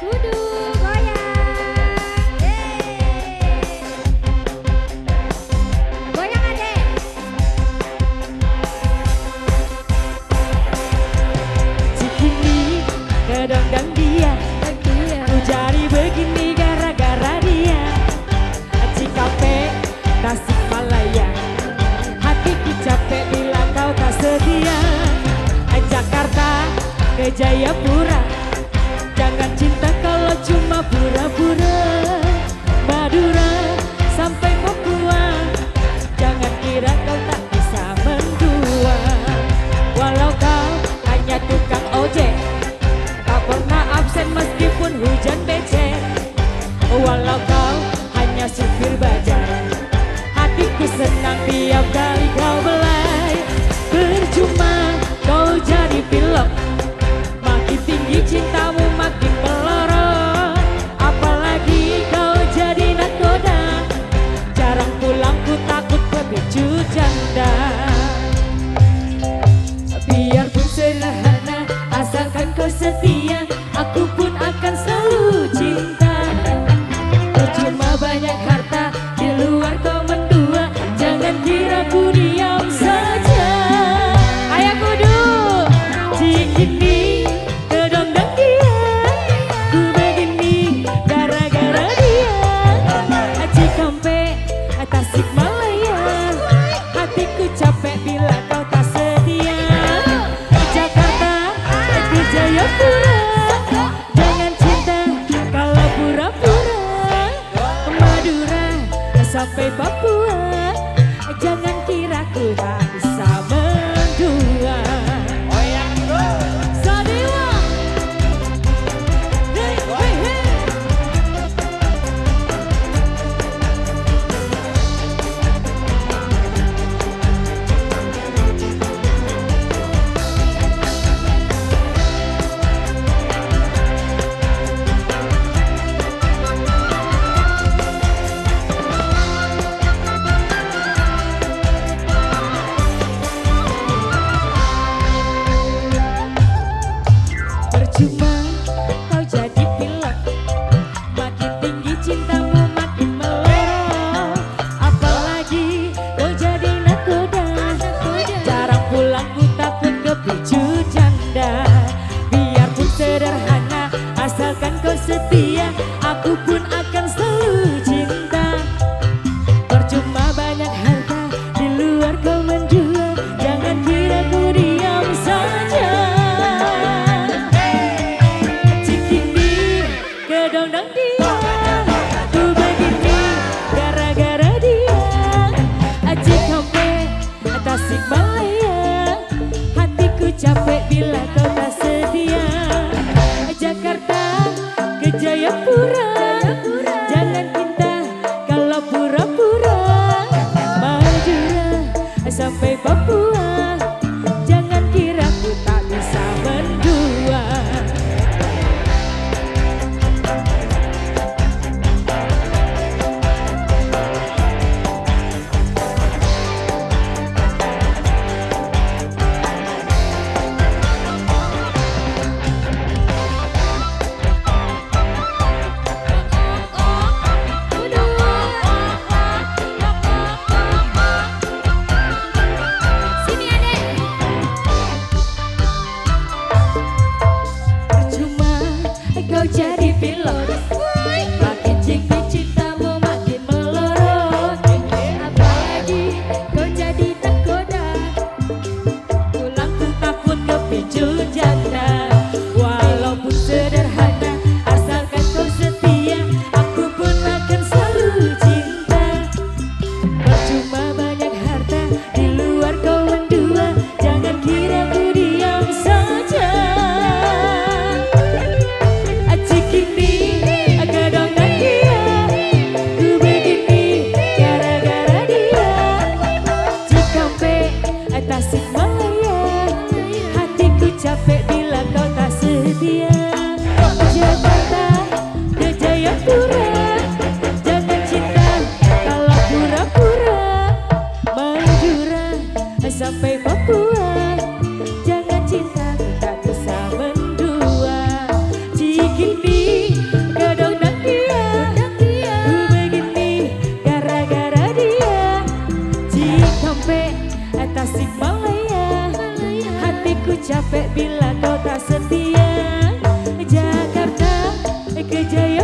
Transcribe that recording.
Kudu goyang. Goyang adek. Cikini kedondang dia, ku jadi begini gara-gara dia. Cikampek, Tasikmalaya, hatiku capek bila kau tak setia. Jakarta ke Jayapura, jangan cinta kalau cuma pura-pura. Madura sampai Papua, jangan kira kau tak bisa mendua. Walau kau hanya tukang ojek, tak pernah absen meskipun hujan becek. Walau kau hanya supir bajai, hatiku senang tiap kali kau belai. Percuma kau jadi pilot, makin tinggi cintamu makin melorot. Apalagi kau jadi nakoda, jarang pulang ku takut kepicu janda. Biarpun sederhana, asalkan kau setia, aku pun akan selalu cinta. Percuma banyak harta, di luar kau mendua, jangan kira ku diam saja. Ayo kudu, cikini kedondang dia, ku begini gara-gara dia. Cikampek, Tasikmalaya, hatiku capek bila kau tak setia. Jakarta ke Jayapura, jangan cinta kalau pura-pura. Madura sampai Papua, jangan kira ku tak bisa mendua. Sadewa, hey, hey, hey. Percuma kau jadi pilot, makin tinggi cintamu makin melorot. Apalagi kau jadi nakoda, jarang pulang ku takut kepicu janda. Biarpun sederhana, asalkan kau setia, aku pun akan selalu cinta. Percuma banyak harta, di luar kau menjual, jangan kira ku diam saja. Kedondang dia, ku begini gara-gara dia. Cikampek, Tasikmalaya, hatiku capek bila kau tak setia. Jakarta ke Jayapura, jangan cinta kalau pura-pura. Madura sampai Papua, jangan kira ku tak bisa mendua. Sini adek. Percuma kau jadi pilot, makin tinggi cintamu makin melorot. Apalagi kau jadi nakoda, pulang ku takut kepicu janda. Walaupun sederhana, asalkan kau setia, aku pun akan selalu cinta. Percuma banyak harta, di luar kau mendua, jangan kira ku diam saja. Cikini Tasikmalaya, hatiku capek bila kau tak setia. Jakarta, Kejayaan